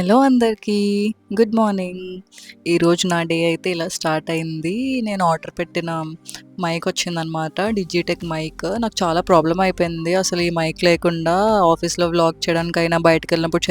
Hello అందరికీ. Good morning. ఈరోజు నా డే అయితే ఇలా స్టార్ట్ అయింది. నేను ఆర్డర్ పెట్టిన మైక్ వచ్చిందనమాట. డిజిటెక్ మైక్. నాకు చాలా ప్రాబ్లమ్ అయిపోయింది. అసలు ఈ మైక్ లేకుండా ఆఫీస్‌లో వ్లాగ్ చేయడానికైనా, బయటికెళ్ళినప్పుడు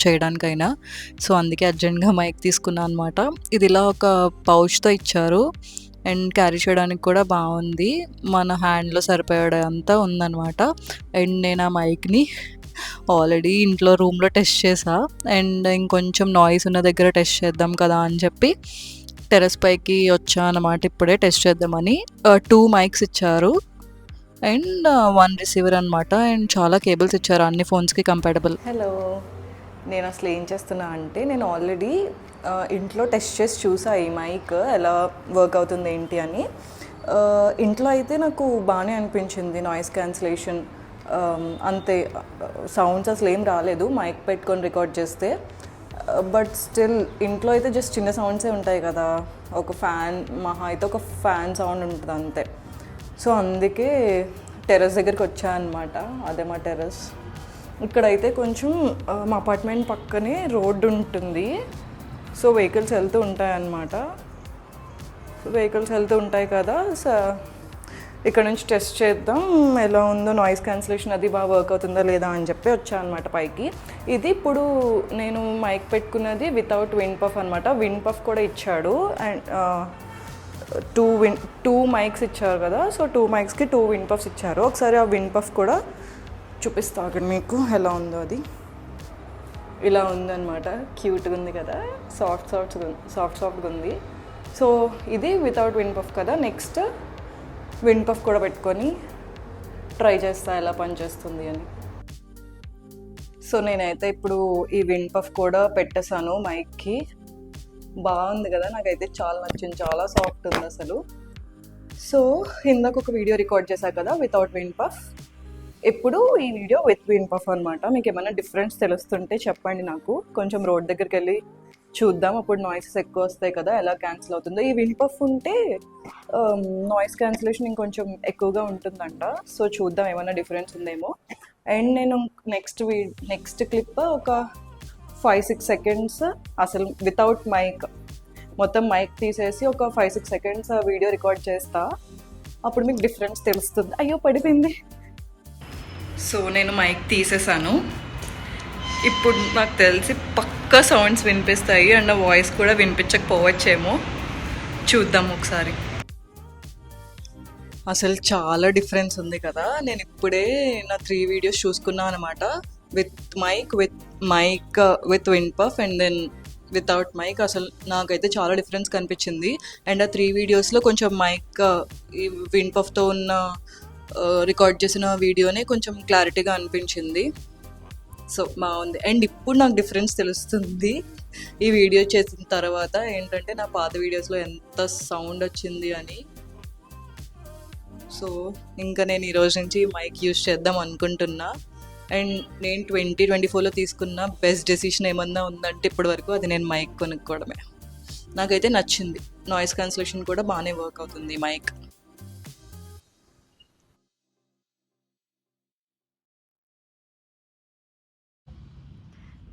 చేయడానికైనా. సో, అందుకే అర్జెంట్‌గా మైక్ తీసుకున్నా అనమాట. ఇది ఇలా ఒక పౌచ్‌తో ఇచ్చారు. అండ్ క్యారీ చేయడానికి కూడా బావుంది. మన హ్యాండ్‌లో సరిపోయేంత ఉందనమాట. అండ్ నేను ఆ మైక్‌ని ఆల్రెడీ ఇంట్లో రూమ్‌లో టెస్ట్ చేశా. అండ్ ఇంకొంచెం నాయిస్ ఉన్న దగ్గర టెస్ట్ చేద్దాం కదా అని చెప్పి టెర్రస్ పైకి వచ్చా అనమాట ఇప్పుడే టెస్ట్ చేద్దామని. 2 మైక్స్ ఇచ్చారు. అండ్ 1 రిసీవర్ అనమాట. అండ్ చాలా కేబుల్స్ ఇచ్చారు అన్ని ఫోన్స్‌కి కంపాటబుల్. హలో. నేను అసలు ఏం చేస్తున్నా అంటే నేను ఆల్రెడీ ఇంట్లో టెస్ట్ చేసి చూసా ఈ మైక్ ఎలా వర్క్ అవుతుంది ఏంటి అని. ఇంట్లో అయితే నాకు బాగానే అనిపించింది. నాయిస్ క్యాన్సిలేషన్ అంతే, సౌండ్స్ అసలు ఏం రాలేదు మైక్ పెట్టుకొని రికార్డ్ చేస్తే. బట్ స్టిల్ ఇంట్లో అయితే జస్ట్ చిన్న సౌండ్సే ఉంటాయి కదా, ఒక ఫ్యాన్ మహా అయితే ఒక ఫ్యాన్ సౌండ్ ఉంటుంది అంతే. సో అందుకే టెర్రస్ దగ్గరికి వచ్చా అనమాట. అదే మా టెర్రస్. ఇక్కడైతే కొంచెం మా అపార్ట్మెంట్ పక్కనే రోడ్డు ఉంటుంది. సో వెహికల్స్ వెళ్తూ ఉంటాయి అన్నమాట. వెహికల్స్ వెళ్తూ ఉంటాయి కదా, సో ఇక్కడ నుంచి టెస్ట్ చేద్దాం ఎలా ఉందో, నాయిస్ క్యాన్సిలేషన్ అది బాగా వర్క్ అవుతుందా లేదా అని చెప్పి వచ్చా అనమాట పైకి. ఇది ఇప్పుడు నేను మైక్ పెట్టుకున్నది వితౌట్ విండ్ పఫ్ అనమాట. విండ్ పఫ్ కూడా ఇచ్చాడు. అండ్ టూ మైక్స్ ఇచ్చారు కదా, సో 2 మైక్స్కి 2 విండ్ పఫ్స్ ఇచ్చారు. ఒకసారి ఆ విండ్ పఫ్ కూడా చూపిస్తా అక్కడ మీకు ఎలా ఉందో. అది ఇలా ఉందన్నమాట. క్యూట్గా ఉంది కదా, సాఫ్ట్గా ఉంది. సో ఇది వితౌట్ విండ్ పఫ్ కదా. నెక్స్ట్ విండ్ పఫ్ కూడా పెట్టుకొని ట్రై చేస్తా ఎలా పనిచేస్తుంది అని. సో నేనైతే ఇప్పుడు ఈ విండ్ పఫ్ కూడా పెట్టేశాను మైక్కి. బాగుంది కదా, నాకైతే చాలా నచ్చింది. చాలా సాఫ్ట్ ఉంది అసలు. సో ఇందాక ఒక వీడియో రికార్డ్ చేశా కదా వితౌట్ విండ్ పఫ్. ఇప్పుడు ఈ వీడియో విత్ విండ్ పఫ్ అనమాట. మీకు ఏమైనా డిఫరెన్స్ తెలుస్తుంటే చెప్పండి నాకు. కొంచెం రోడ్ దగ్గరికి వెళ్ళి చూద్దాం. అప్పుడు నాయిసెస్ ఎక్కువ వస్తాయి కదా, ఎలా క్యాన్సిల్ అవుతుందో. ఈ విండ్ పఫ్ ఉంటే నాయిస్ క్యాన్సిలేషన్ ఇంకొంచెం ఎక్కువగా ఉంటుందంట. సో చూద్దాం ఏమైనా డిఫరెన్స్ ఉందేమో. అండ్ నేను నెక్స్ట్ క్లిప్ ఒక 5-6 సెకండ్స్ అసలు వితౌట్ మైక్, మొత్తం మైక్ తీసేసి ఒక 5-6 సెకండ్స్ వీడియో రికార్డ్ చేస్తా. అప్పుడు మీకు డిఫరెన్స్ తెలుస్తుంది. అయ్యో పడిపోయింది. సో నేను మైక్ తీసేసాను. ఇప్పుడు నాకు తెలిసి పక్కా సౌండ్స్ వినిపిస్తాయి. అండ్ వాయిస్ కూడా వినిపించకపోవచ్చేమో. చూద్దాం ఒకసారి. అసలు చాలా డిఫరెన్స్ ఉంది కదా. నేను ఇప్పుడే నా 3 వీడియోస్ చూసుకున్నాను అనమాట. With mic with wind puff and then without mic. అసలు నాకైతే చాలా డిఫరెన్స్ కనిపించింది. అండ్ ఆ 3 వీడియోస్లో కొంచెం మైక్ ఈ విండ్ పఫ్తో ఉన్న రికార్డ్ చేసిన వీడియోనే కొంచెం క్లారిటీగా అనిపించింది. సో బాగుంది. అండ్ ఇప్పుడు నాకు డిఫరెన్స్ తెలుస్తుంది ఈ వీడియో చేసిన తర్వాత ఏంటంటే నా పాత వీడియోస్లో ఎంత సౌండ్ వచ్చింది అని. సో ఇంకా నేను ఈరోజు నుంచి మైక్ యూజ్ చేద్దాం అనుకుంటున్నా. అండ్ నేను 2024లో తీసుకున్న బెస్ట్ డెసిషన్ ఏమన్నా ఉందంటే ఇప్పటి వరకు అది నేను మైక్ కొనుక్కోవడమే. నాకైతే నచ్చింది. నాయిస్ క్యాన్సిలేషన్ కూడా బాగానే వర్క్ అవుతుంది మైక్.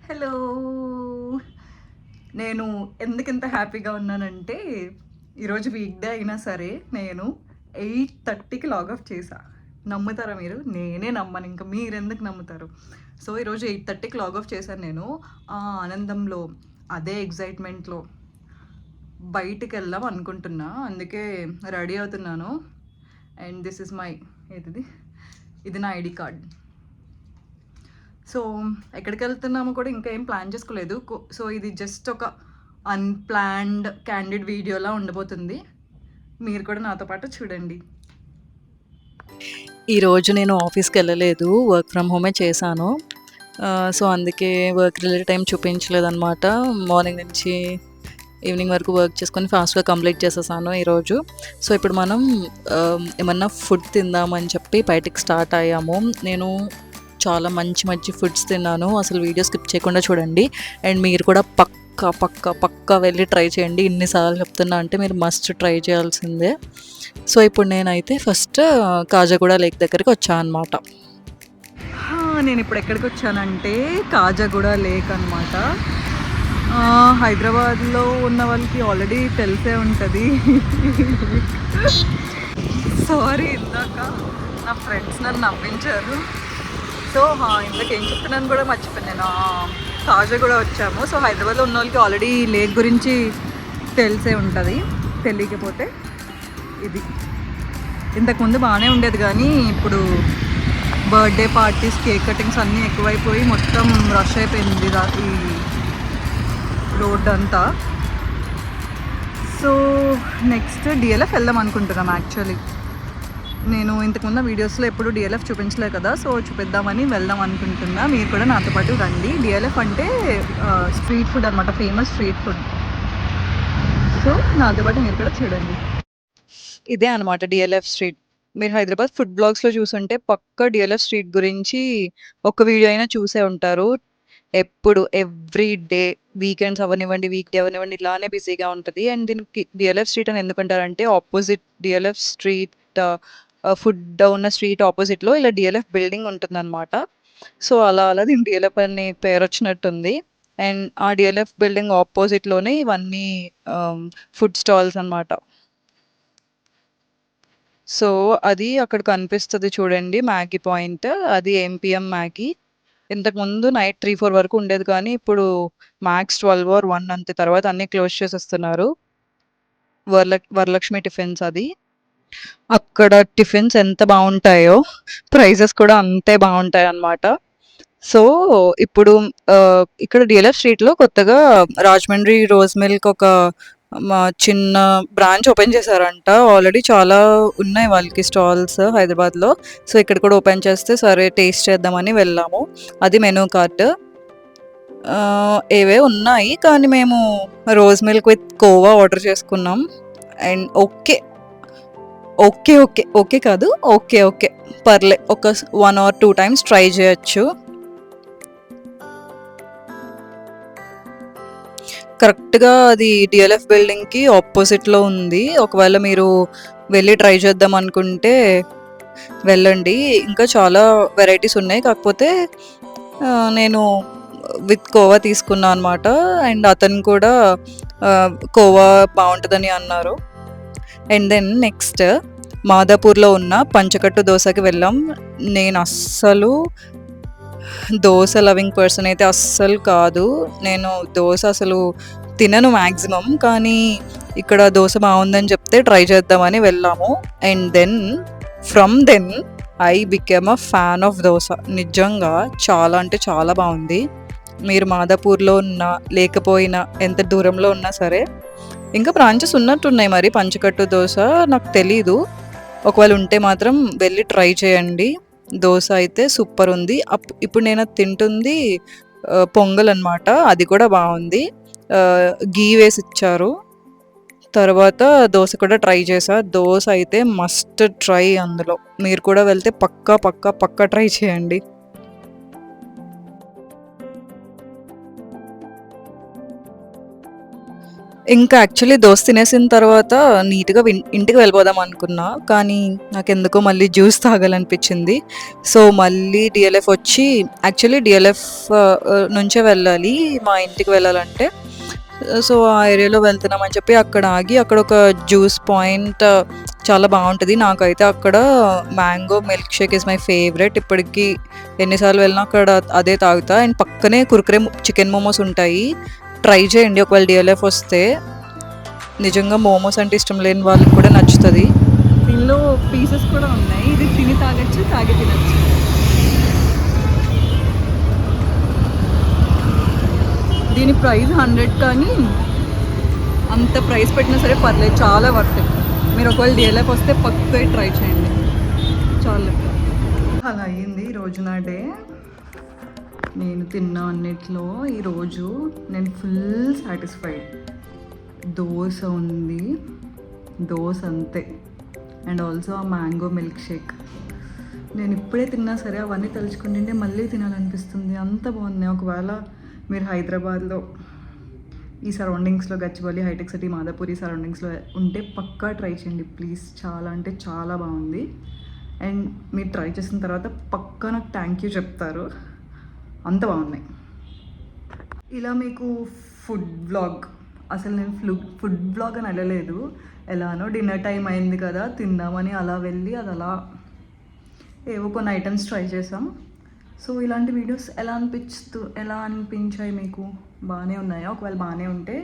హలో. నేను ఎందుకు ఇంత హ్యాపీగా ఉన్నానంటే ఈరోజు వీక్డే అయినా సరే నేను 8:30కి లాగౌట్ చేశా. నమ్ముతారా మీరు? నేనే నమ్మను, ఇంకా మీరు ఎందుకు నమ్ముతారు? సో ఈరోజు 8:30కి లాగౌట్ చేశాను నేను. ఆ ఆనందంలో, అదే ఎగ్జైట్మెంట్లో బయటికి వెళ్దాం అనుకుంటున్నా. అందుకే రెడీ అవుతున్నాను. అండ్ దిస్ ఇస్ మై ఇది నా ఐడి కార్డ్. సో ఎక్కడికి వెళ్తున్నామో కూడా ఇంకా ఏం ప్లాన్ చేసుకోలేదు. సో ఇది జస్ట్ ఒక అన్ప్లాన్డ్ క్యాండిడ్ వీడియోలా ఉండబోతుంది. మీరు కూడా నాతో పాటు చూడండి. ఈరోజు నేను ఆఫీస్కి వెళ్ళలేదు, వర్క్ ఫ్రమ్ హోమే చేశాను. సో అందుకే వర్క్ రిలేటెడ్ టైం చూపించలేదన్నమాట. మార్నింగ్ నుంచి ఈవినింగ్ వరకు వర్క్ చేసుకొని ఫాస్ట్గా కంప్లీట్ చేసేసాను ఈరోజు. సో ఇప్పుడు మనం ఏమన్నా ఫుడ్ తిందామని చెప్పి బయటికి స్టార్ట్ అయ్యాము. నేను చాలా మంచి ఫుడ్స్ తిన్నాను. అసలు వీడియో స్కిప్ చేయకుండా చూడండి. అండ్ మీరు కూడా పక్కా వెళ్ళి ట్రై చేయండి. ఇన్నిసార్లు చెప్తున్నా అంటే మీరు మస్ట్ ట్రై చేయాల్సిందే. సో ఇప్పుడు నేనైతే ఫస్ట్ కాజాగూడ లేక్ దగ్గరికి వచ్చాను అనమాట. నేను ఇప్పుడు ఎక్కడికి వచ్చానంటే కాజాగూడ లేక్ అనమాట. హైదరాబాద్లో ఉన్న వాళ్ళకి ఆల్రెడీ తెలిసే ఉంటుంది. సారీ, ఇందాక నా ఫ్రెండ్స్ నన్ను నవ్వించారు. సో ఇందాక ఏం చెప్తున్నాను కూడా మర్చిపోయాను నేను. తాజా కూడా వచ్చాము. సో హైదరాబాద్లో ఉన్న వాళ్ళకి ఆల్రెడీ లేక్ గురించి తెలిసే ఉంటుంది. తెలియకపోతే ఇది ఇంతకుముందు బాగానే ఉండేది, కానీ ఇప్పుడు బర్త్డే పార్టీస్, కేక్ కటింగ్స్ అన్నీ ఎక్కువైపోయి మొత్తం రష్ అయిపోయింది ఈ రోడ్ అంతా. సో నెక్స్ట్ డిఎల్ఎఫ్ వెళ్దాం అనుకుంటున్నాం. యాక్చువల్లీ నేను ఇంతకుముందు వీడియోస్లో ఎప్పుడు డిఎల్ఎఫ్ చూపించలే కదా, సో చూపిద్దామని వెళ్దాం అనుకుంటున్నా. మీరు కూడా నాతో పాటు రండి. డిఎల్ఎఫ్ అంటే స్ట్రీట్ ఫుడ్ అనమాట, ఫేమస్ స్ట్రీట్ ఫుడ్. సో నాతో పాటు మీరు కూడా చూడండి. ఇదే అనమాట డిఎల్ఎఫ్ స్ట్రీట్. మీరు హైదరాబాద్ ఫుడ్ బ్లాగ్స్లో చూసుంటే పక్క డిఎల్ఎఫ్ స్ట్రీట్ గురించి ఒక వీడియో అయినా చూసే ఉంటారు. ఎప్పుడు ఎవ్రీ డే, వీకెండ్స్ అవనివ్వండి, వీక్ డే అవనివ్వండి, ఇలానే బిజీగా ఉంటుంది. అండ్ దీనికి డిఎల్ఎఫ్ స్ట్రీట్ అని ఎందుకంటారంటే ఆపోజిట్ డిఎల్ఎఫ్ స్ట్రీట్, ఫుడ్ ఉన్న స్ట్రీట్ ఆపోజిట్లో ఇలా డిఎల్ఎఫ్ బిల్డింగ్ ఉంటుందన్నమాట. సో అలా దీని డిఎల్ఎఫ్ అని పేరు వచ్చినట్టుంది. అండ్ ఆ డిఎల్ఎఫ్ బిల్డింగ్ ఆపోజిట్లోనే ఇవన్నీ ఫుడ్ స్టాల్స్ అనమాట. సో అది అక్కడ కనిపిస్తుంది చూడండి, మ్యాగీ పాయింట్. అది ఎంపీఎం మ్యాగీ. ఇంతకుముందు నైట్ 3-4 వరకు ఉండేది, కానీ ఇప్పుడు మ్యాక్స్ 12 or 1 అంతే. తర్వాత అన్నీ క్లోజ్ చేసేస్తున్నారు. వరలక్ష్మి టిఫిన్స్ అది. అక్కడ టిఫిన్స్ ఎంత బాగుంటాయో ప్రైజెస్ కూడా అంతే బాగుంటాయి అన్నమాట. సో ఇప్పుడు ఇక్కడ డిఎల్ఎఫ్ స్ట్రీట్లో కొత్తగా రాజమండ్రి రోజ్ మిల్క్ ఒక చిన్న బ్రాంచ్ ఓపెన్ చేశారంట. ఆల్రెడీ చాలా ఉన్నాయి వాళ్ళకి స్టాల్స్ హైదరాబాద్లో. సో ఇక్కడ కూడా ఓపెన్ చేస్తే సరే టేస్ట్ చేద్దామని వెళ్ళాము. అది మెనూ కార్ట్. ఏవే ఉన్నాయి, కానీ మేము rose milk with khoa order చేసుకున్నాం. And okay okay okay okay కాదు ఓకే ఓకే పర్లే, ఒక 1 or 2 times ట్రై చేయొచ్చు. కరెక్ట్గా అది డిఎల్ఎఫ్ బిల్డింగ్కి ఆపోజిట్లో ఉంది. ఒకవేళ మీరు వెళ్ళి ట్రై చేద్దాం అనుకుంటే వెళ్ళండి. ఇంకా చాలా వెరైటీస్ ఉన్నాయి, కాకపోతే నేను విత్ కోవా తీసుకున్నాను అనమాట. అండ్ అతను కూడా కోవా బాగుంటుందని అన్నారు. అండ్ దెన్ నెక్స్ట్ మాదాపూర్లో ఉన్న పంచకట్టు దోశకి వెళ్ళాం. నేను అస్సలు దోశ లవింగ్ పర్సన్ అయితే అస్సలు కాదు. నేను దోశ అసలు తినను మ్యాక్సిమం, కానీ ఇక్కడ దోశ బాగుందని చెప్తే ట్రై చేద్దామని వెళ్ళాము. And then from then I became a fan of dosa. నిజంగా చాలా అంటే చాలా బాగుంది. మీరు మాదాపూర్లో ఉన్నా లేకపోయినా ఎంత దూరంలో ఉన్నా సరే, ఇంకా బ్రాంచెస్ ఉన్నట్టున్నాయి మరి పంచకట్టు దోశ, నాకు తెలీదు. ఒకవేళ ఉంటే మాత్రం వెళ్ళి ట్రై చేయండి. దోశ అయితే సూపర్ ఉంది. ఇప్పుడు నేను తింటుంది పొంగల్ అనమాట. అది కూడా బాగుంది. గీ వేసి ఇచ్చారు. తర్వాత దోశ కూడా ట్రై చేసా. దోశ అయితే మస్ట్ ట్రై. అందులో మీరు కూడా వెళ్తే పక్కా ట్రై చేయండి. ఇంకా యాక్చువల్లీ దోశ తినేసిన తర్వాత నీట్గా ఇంటికి వెళ్ళిపోదాం అనుకున్నా, కానీ నాకెందుకో మళ్ళీ జ్యూస్ తాగాలనిపించింది. సో మళ్ళీ డిఎల్ఎఫ్ వచ్చి, యాక్చువల్లీ డిఎల్ఎఫ్ నుంచే వెళ్ళాలి మా ఇంటికి వెళ్ళాలంటే. సో ఆ ఏరియాలో వెళ్తున్నామని చెప్పి అక్కడ ఆగి, అక్కడ ఒక జ్యూస్ పాయింట్ చాలా బాగుంటుంది. నాకైతే అక్కడ mango milk shake is my favourite. ఇప్పటికీ ఎన్నిసార్లు వెళ్ళినా అక్కడ అదే తాగుతా. అండ్ పక్కనే కుర్కురే చికెన్ మోమోస్ ఉంటాయి. ట్రై చేయండి ఒకవేళ డిఎల్ఎఫ్ వస్తే. నిజంగా మోమోస్ అంటే ఇష్టం లేని వాళ్ళకి కూడా నచ్చుతుంది. దీనిలో పీసెస్ కూడా ఉన్నాయి. ఇది తిని తాగొచ్చు, తాగి తినచ్చు. దీని ప్రైస్ 100, కానీ అంత ప్రైస్ పెట్టినా సరే పర్లేదు, చాలా వర్త్. మీరు ఒకవేళ డిఎల్ఎఫ్ వస్తే పక్కా ట్రై చేయండి. చాలా అలా అయ్యింది ఈరోజు నా డే. నేను తిన్న అన్నిట్లో ఈరోజు నేను ఫుల్ సాటిస్ఫైడ్. దోశ ఉంది, దోశ అంతే. అండ్ ఆల్సో ఆ మ్యాంగో మిల్క్ షేక్. నేను ఇప్పుడే తిన్నా సరే అవన్నీ తలుచుకుంటుంటే మళ్ళీ తినాలనిపిస్తుంది, అంత బాగున్నాయి. ఒకవేళ మీరు హైదరాబాద్లో ఈ సరౌండింగ్స్లో, గచ్చిబౌలి, హైటెక్ సిటీ, మాదాపూర్ ఈ సరౌండింగ్స్లో ఉంటే పక్కా ట్రై చేయండి ప్లీజ్. చాలా అంటే చాలా బాగుంది. అండ్ మీరు ట్రై చేసిన తర్వాత పక్కా నాకు థ్యాంక్ యూ చెప్తారు, అంత బాగున్నాయి. ఇలా మీకు ఫుడ్ వ్లాగ్. అసలు నేను ఫుడ్ వ్లాగ్ అని వెళ్ళలేదు, ఎలానో డిన్నర్ టైం అయింది కదా తిందామని అలా వెళ్ళి అది అలా ఏవో కొన్ని ఐటమ్స్ ట్రై చేసాం. సో ఇలాంటి వీడియోస్ ఎలా అనిపించాయి మీకు? బాగానే ఉన్నాయా? ఒకవేళ బాగానే ఉంటే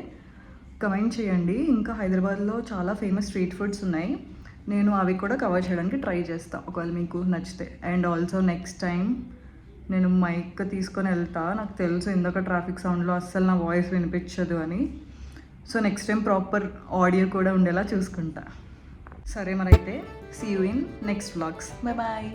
కమెంట్ చేయండి. ఇంకా హైదరాబాద్లో చాలా ఫేమస్ స్ట్రీట్ ఫుడ్స్ ఉన్నాయి, నేను అవి కూడా కవర్ చేయడానికి ట్రై చేస్తాను ఒకవేళ మీకు నచ్చితే. అండ్ ఆల్సో నెక్స్ట్ టైం నేను మైక్ తీసుకొని వెళ్తా. నాకు తెలుసు ఇందాక ట్రాఫిక్ సౌండ్లో అస్సలు నా వాయిస్ వినిపించదు అని. So next time proper audio కూడా ఉండేలా చూసుకుంటా. సరే మరి అయితే see you in next vlogs. Bye bye.